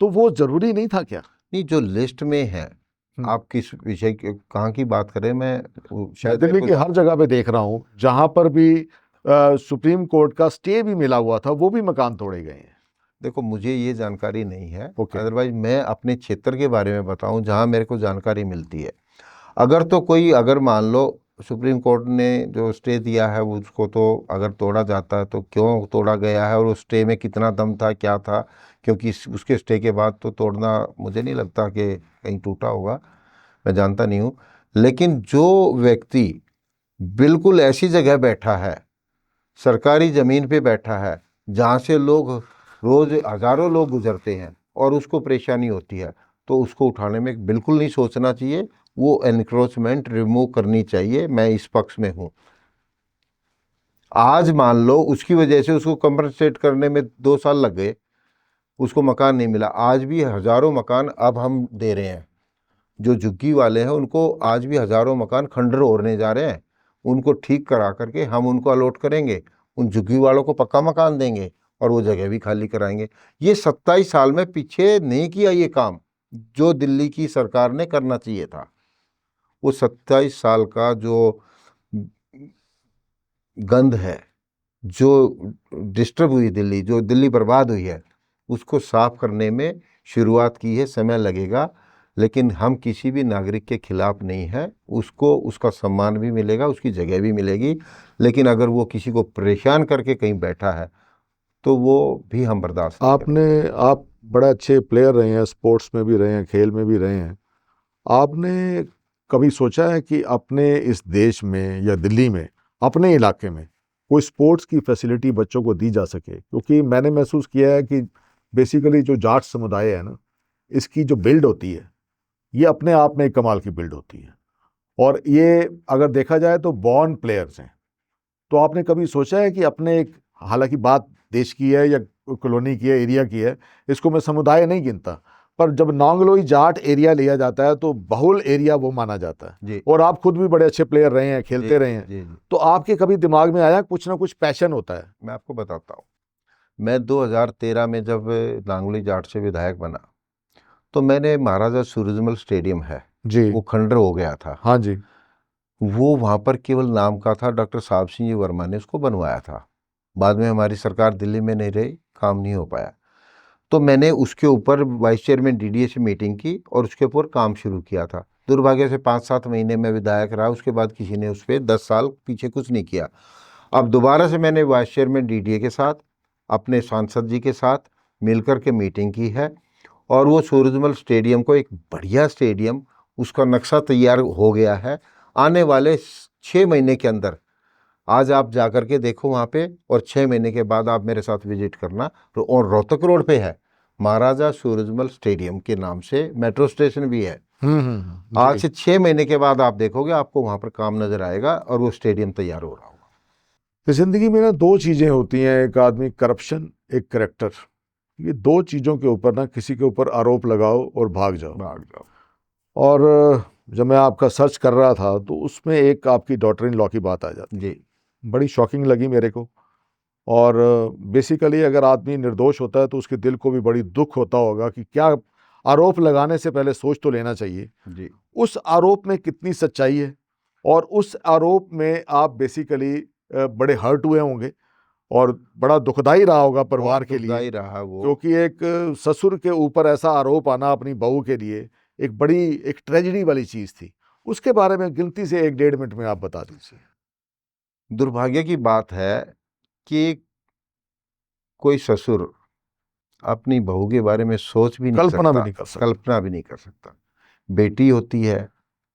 तो वो जरूरी नहीं था क्या? नहीं, जो लिस्ट में है, आप किस विषय कहाँ की बात करें? मैं शायद दिल्ली की हर जगह पे देख रहा हूँ जहां पर भी सुप्रीम कोर्ट का स्टे भी मिला हुआ था, वो भी मकान तोड़े गए हैं। देखो, मुझे ये जानकारी नहीं है। Okay. अदरवाइज मैं अपने क्षेत्र के बारे में बताऊं जहां मेरे को जानकारी मिलती है। अगर मान लो सुप्रीम कोर्ट ने जो स्टे दिया है उसको तो अगर तोड़ा जाता है तो क्यों तोड़ा गया है और उस स्टे में कितना दम था, क्या था? क्योंकि उसके स्टे के बाद तो तोड़ना मुझे नहीं लगता कि कहीं टूटा होगा, मैं जानता नहीं हूँ। लेकिन जो व्यक्ति बिल्कुल ऐसी जगह बैठा है, सरकारी ज़मीन पे बैठा है, जहाँ से लोग रोज़ हज़ारों लोग गुजरते हैं और उसको परेशानी होती है, तो उसको उठाने में बिल्कुल नहीं सोचना चाहिए। वो एनक्रोचमेंट रिमूव करनी चाहिए। मैं इस पक्ष में हूँ। आज मान लो उसकी वजह से उसको कंपनसेट करने में 2 साल लग गए, उसको मकान नहीं मिला। आज भी हज़ारों मकान अब हम दे रहे हैं। जो झुग्गी वाले हैं उनको आज भी हज़ारों मकान खंडर होने जा रहे हैं। उनको ठीक करा करके हम उनको अलॉट करेंगे, उन झुग्गी वालों को पक्का मकान देंगे और वो जगह भी खाली कराएंगे। ये 27 साल में पीछे नहीं किया ये काम जो दिल्ली की सरकार ने करना चाहिए था। वो 27 साल का जो गंध है, जो डिस्टर्ब हुई दिल्ली, जो दिल्ली बर्बाद हुई है, उसको साफ करने में शुरुआत की है। समय लगेगा, लेकिन हम किसी भी नागरिक के खिलाफ नहीं है। उसको उसका सम्मान भी मिलेगा, उसकी जगह भी मिलेगी। लेकिन अगर वो किसी को परेशान करके कहीं बैठा है तो वो भी हम बर्दाश्त नहीं करेंगे। आप बड़े अच्छे प्लेयर रहे हैं, स्पोर्ट्स में भी रहे हैं, खेल में भी रहे हैं। आपने कभी सोचा है कि अपने इस देश में या दिल्ली में, अपने इलाके में कोई स्पोर्ट्स की फैसिलिटी बच्चों को दी जा सके? क्योंकि मैंने महसूस किया है कि बेसिकली जो जाट समुदाय है ना, इसकी जो बिल्ड होती है ये अपने आप में एक कमाल की बिल्ड होती है, और ये अगर देखा जाए तो बॉर्न प्लेयर्स हैं। तो आपने कभी सोचा है कि अपने एक, हालांकि बात देश की है या कॉलोनी की है, एरिया की है, इसको मैं समुदाय नहीं गिनता, पर जब नांगलोई जाट एरिया लिया जाता है तो बहुल एरिया वो माना जाता है जी और आप खुद भी बड़े अच्छे प्लेयर रहे हैं, खेलते रहे हैं। जी जी। तो आपके कभी दिमाग में आया कुछ ना कुछ पैशन होता है? मैं आपको बताता हूँ, मैं 2013 में जब नांगलोई जाट से विधायक बना तो मैंने महाराजा सूरजमल स्टेडियम है जी, वो खंडर हो गया था, हाँ जी, वो वहाँ पर केवल नाम का था, डॉक्टर साहब सिंह जी वर्मा ने उसको बनवाया था। बाद में हमारी सरकार दिल्ली में नहीं रही, काम नहीं हो पाया, तो मैंने उसके ऊपर वाइस चेयरमैन डीडीए से मीटिंग की और उसके ऊपर काम शुरू किया था। दुर्भाग्य से 5-7 महीने में विधायक रहा, उसके बाद किसी ने उस पर 10 साल पीछे कुछ नहीं किया। अब दोबारा से मैंने वाइस चेयरमैन डीडीए के साथ, अपने सांसद जी के साथ मिलकर के मीटिंग की है और वो सूरजमल स्टेडियम को एक बढ़िया स्टेडियम, उसका नक्शा तैयार हो गया है। आने वाले 6 महीने के अंदर, आज आप जाकर के देखो वहाँ पे, और 6 महीने के बाद आप मेरे साथ विजिट करना। और रोहतक रोड पे है महाराजा सूरजमल स्टेडियम के नाम से मेट्रो स्टेशन भी है। आज से 6 महीने के बाद आप देखोगे, आपको वहाँ पर काम नजर आएगा और वो स्टेडियम तैयार हो रहा होगा। तो जिंदगी में ना दो चीजें होती हैं, एक आदमी करप्शन, एक करेक्टर। ये दो चीजों के ऊपर ना किसी के ऊपर आरोप लगाओ और भाग जाओ। और जब मैं आपका सर्च कर रहा था तो उसमें एक आपकी डॉटर इन लॉ की बात आ जाती जी, बड़ी शॉकिंग लगी मेरे को। और बेसिकली अगर आदमी निर्दोष होता है तो उसके दिल को भी बड़ी दुख होता होगा कि क्या आरोप लगाने से पहले सोच तो लेना चाहिए जी। उस आरोप में कितनी सच्चाई है, और उस आरोप में आप बेसिकली बड़े हर्ट हुए होंगे और बड़ा दुखदाई रहा होगा परिवार के लिए, दुखदाई रहा वो। क्योंकि एक ससुर के ऊपर ऐसा आरोप आना अपनी बहू के लिए एक बड़ी एक ट्रेजेडी वाली चीज थी। उसके बारे में गिनती से 1-1.5 मिनट में आप बता दीजिए। दुर्भाग्य की बात है कि कोई ससुर अपनी बहू के बारे में सोच भी नहीं कल्पना सकता, भी नहीं कर सकता। कल्पना भी नहीं कर सकता। बेटी होती है,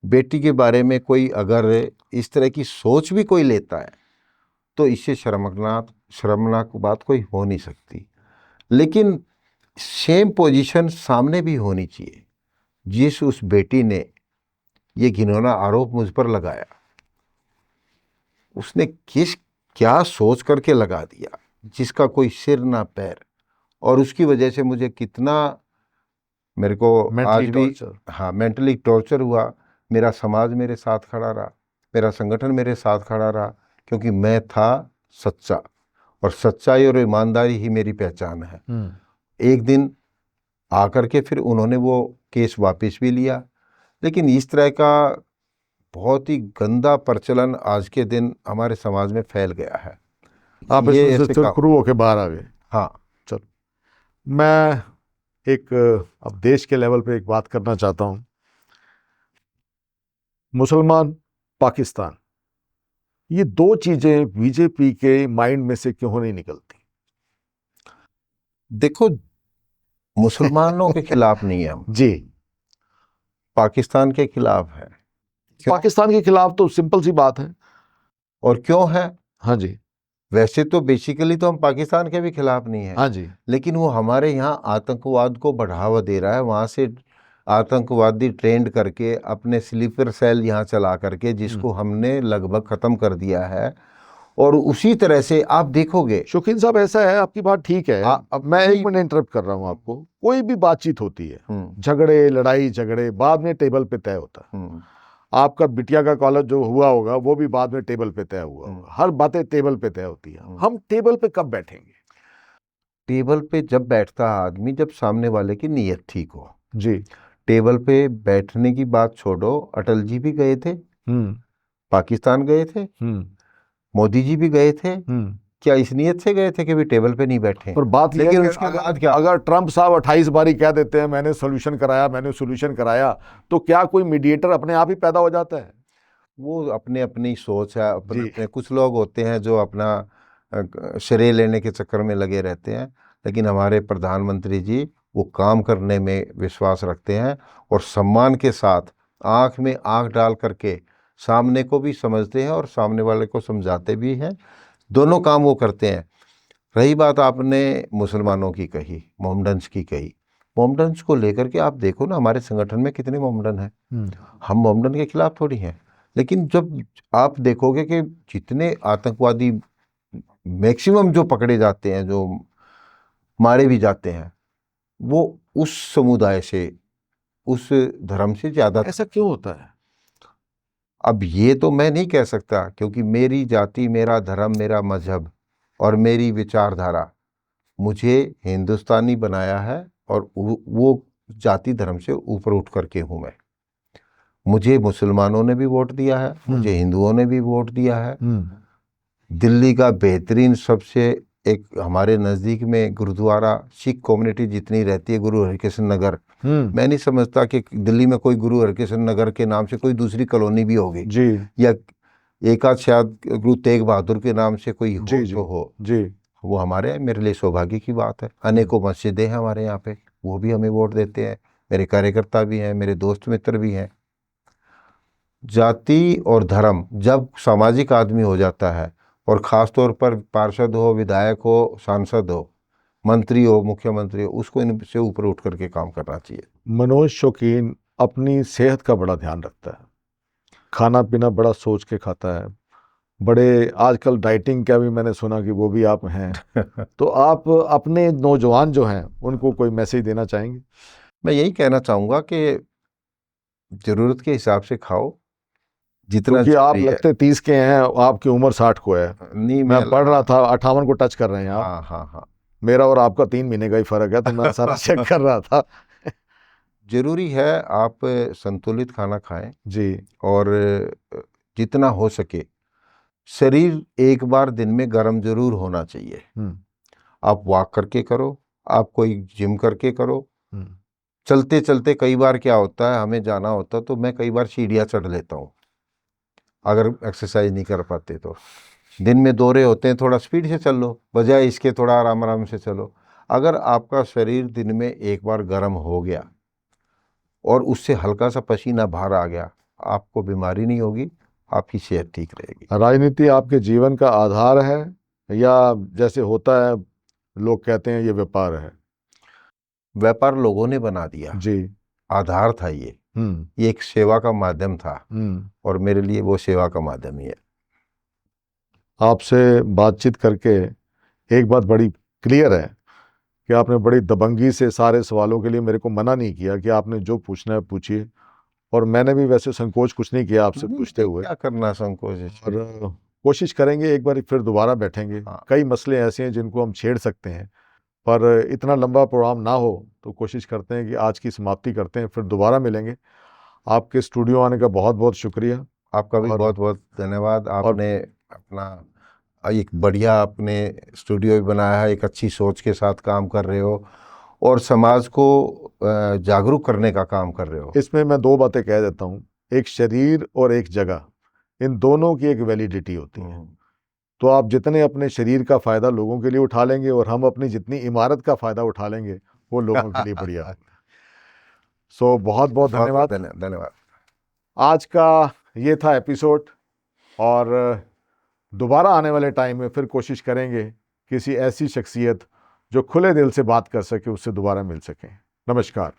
बेटी के बारे में कोई अगर इस तरह की सोच भी कोई लेता है तो इससे शर्मनाक बात कोई हो नहीं सकती। लेकिन सेम पोजीशन सामने भी होनी चाहिए। जिस उस बेटी ने ये घिनौना आरोप मुझ पर लगाया, उसने क्या सोच करके लगा दिया जिसका कोई सिर ना पैर, और उसकी वजह से मुझे कितना, मेरे को आज भी, हाँ, मेंटली टॉर्चर हुआ। मेरा समाज मेरे साथ खड़ा रहा, मेरा संगठन मेरे साथ खड़ा रहा, क्योंकि मैं था सच्चा, और सच्चाई और ईमानदारी ही मेरी पहचान है। एक दिन आकर के फिर उन्होंने वो केस वापस भी लिया, लेकिन इस तरह का बहुत ही गंदा प्रचलन आज के दिन हमारे समाज में फैल गया है। आप ये इसमें ऐसे से शुरू होके बाहर आ गए। हाँ, चलो, मैं एक अब देश के लेवल पे एक बात करना चाहता हूँ। मुसलमान, पाकिस्तान, ये दो चीजें बीजेपी के माइंड में से क्यों नहीं निकलती? देखो, मुसलमानों के खिलाफ नहीं है हम, जी, पाकिस्तान के खिलाफ है। क्यों? पाकिस्तान के खिलाफ तो सिंपल सी बात है। और क्यों है? हाँ जी, वैसे तो बेसिकली तो हम पाकिस्तान के भी खिलाफ नहीं है, हाँ जी, लेकिन वो हमारे यहाँ आतंकवाद को बढ़ावा दे रहा है। वहाँ से आतंकवादी ट्रेंड करके अपने स्लीपर सेल यहाँ चला करके, जिसको हमने लगभग ख़त्म कर दिया है। और उसी तरह से आप देखोगे शौकीन साहब, ऐसा है, आपकी बात ठीक है। अब मैं 1 मिनट इंटरप्ट कर रहा हूँ आपको। कोई भी बातचीत होती है, झगड़े, लड़ाई झगड़े बाद में टेबल पे तय होता है। आपका बिटिया का कॉलेज जो हुआ होगा वो भी बाद में टेबल पे तय हुआ होगा। हर बातें टेबल पे तय होती है। हम टेबल पे कब बैठेंगे? टेबल पे जब बैठता आदमी, जब सामने वाले की नीयत ठीक हो। जी, टेबल पे बैठने की बात छोड़ो, अटल जी भी गए थे, पाकिस्तान गए थे, मोदी जी भी गए थे। क्या इस नियत से गए थे कि भी टेबल पे नहीं बैठे? पर बात यह है कि उसके बाद क्या, अगर ट्रंप साहब 28 बारी कह देते हैं मैंने सोल्यूशन कराया, तो क्या कोई मीडिएटर अपने आप ही पैदा हो जाता है? वो अपने अपनी सोच है, अपने कुछ लोग होते हैं जो अपना श्रेय लेने के चक्कर में लगे रहते हैं। लेकिन हमारे प्रधानमंत्री जी वो काम करने में विश्वास रखते हैं और सम्मान के साथ आँख में आँख डाल करके सामने को भी समझते हैं और सामने वाले को समझाते भी हैं। दोनों काम वो करते हैं। रही बात आपने मुसलमानों की कही, मोमडन्स की कही, मोमडन्स को लेकर के आप देखो ना, हमारे संगठन में कितने मोमडन हैं। हम मोमडन के खिलाफ थोड़ी हैं, लेकिन जब आप देखोगे कि जितने आतंकवादी मैक्सिमम जो पकड़े जाते हैं, जो मारे भी जाते हैं, वो उस समुदाय से, उस धर्म से ज़्यादा। ऐसा क्यों होता है? अब ये तो मैं नहीं कह सकता, क्योंकि मेरी जाति, मेरा धर्म, मेरा मजहब और मेरी विचारधारा मुझे हिंदुस्तानी बनाया है, और वो जाति धर्म से ऊपर उठ करके हूँ मैं। मुझे मुसलमानों ने भी वोट दिया है, मुझे हिंदुओं ने भी वोट दिया है। दिल्ली का बेहतरीन सबसे एक हमारे नज़दीक में गुरुद्वारा, सिख कम्युनिटी जितनी रहती है, गुरु हरकृष्ण नगर, मैं नहीं समझता कि दिल्ली में कोई गुरु हरकृष्ण नगर के नाम से कोई दूसरी कॉलोनी भी होगी जी, या एक आध शायद गुरु तेग बहादुर के नाम से कोई हो जी, तो हो। जी। वो हमारे, मेरे लिए सौभाग्य की बात है। अनेकों मस्जिदें हैं हमारे यहाँ पे, वो भी हमें वोट देते हैं, मेरे कार्यकर्ता भी हैं, मेरे दोस्त मित्र भी हैं। जाति और धर्म जब सामाजिक आदमी हो जाता है, और ख़ास तौर पर पार्षद हो, विधायक हो, सांसद हो, मंत्री हो, मुख्यमंत्री हो, उसको इनसे ऊपर उठ करके काम करना चाहिए। मनोज शौकीन अपनी सेहत का बड़ा ध्यान रखता है, खाना पीना बड़ा सोच के खाता है, बड़े आजकल डाइटिंग का भी मैंने सुना कि वो भी आप हैं। तो आप अपने नौजवान जो हैं उनको कोई मैसेज देना चाहेंगे? मैं यही कहना चाहूँगा कि ज़रूरत के हिसाब से खाओ, जितना क्योंकि आप जरूरी है। लगते 30 के हैं, आपकी उम्र 60 को है। नहीं, मैं पढ़ रहा था 58 को टच कर रहे हैं आप। हाँ हाँ हाँ, मेरा और आपका 3 महीने का ही फर्क है, तो मैं सारा चेक कर रहा था। जरूरी है आप संतुलित खाना खाएं, जी, और जितना हो सके शरीर एक बार दिन में गर्म जरूर होना चाहिए। आप वॉक करके करो, आप कोई जिम करके करो, चलते चलते कई बार क्या होता है, हमें जाना होता तो मैं कई बार सीढ़ियाँ चढ़ लेता हूँ, अगर एक्सरसाइज नहीं कर पाते तो। दिन में दौरे होते हैं, थोड़ा स्पीड से चल लो, बजाय इसके थोड़ा आराम आराम से चलो। अगर आपका शरीर दिन में एक बार गर्म हो गया और उससे हल्का सा पसीना बाहर आ गया, आपको बीमारी नहीं होगी, आपकी सेहत ठीक रहेगी। राजनीति आपके जीवन का आधार है, या जैसे होता है लोग कहते हैं ये व्यापार है? व्यापार लोगों ने बना दिया, जी। आधार था ये एक सेवा का माध्यम था, और मेरे लिए वो सेवा का माध्यम ही है। आपसे बातचीत करके एक बात बड़ी क्लियर है कि आपने बड़ी दबंगी से सारे सवालों के लिए मेरे को मना नहीं किया कि आपने जो पूछना है पूछिए, और मैंने भी वैसे संकोच कुछ नहीं किया आपसे पूछते हुए। क्या करना संकोच है? और कोशिश करेंगे एक बार फिर दोबारा बैठेंगे। हाँ। कई मसले ऐसे हैं जिनको हम छेड़ सकते हैं, पर इतना लंबा प्रोग्राम ना हो, तो कोशिश करते हैं कि आज की समाप्ति करते हैं, फिर दोबारा मिलेंगे। आपके स्टूडियो आने का बहुत बहुत शुक्रिया। आपका भी बहुत बहुत धन्यवाद। आपने अपना एक बढ़िया अपने स्टूडियो भी बनाया है, एक अच्छी सोच के साथ काम कर रहे हो, और समाज को जागरूक करने का काम कर रहे हो। इसमें मैं 2 बातें कह देता हूँ, एक शरीर और एक जगह, इन दोनों की एक वैलिडिटी होती है। तो आप जितने अपने शरीर का फ़ायदा लोगों के लिए उठा लेंगे, और हम अपनी जितनी इमारत का फ़ायदा उठा लेंगे, वो लोगों के लिए बढ़िया। सो बहुत बहुत धन्यवाद। धन्यवाद। आज का ये था एपिसोड, और दोबारा आने वाले टाइम में फिर कोशिश करेंगे किसी ऐसी शख्सियत जो खुले दिल से बात कर सके, उससे दोबारा मिल सकें। नमस्कार।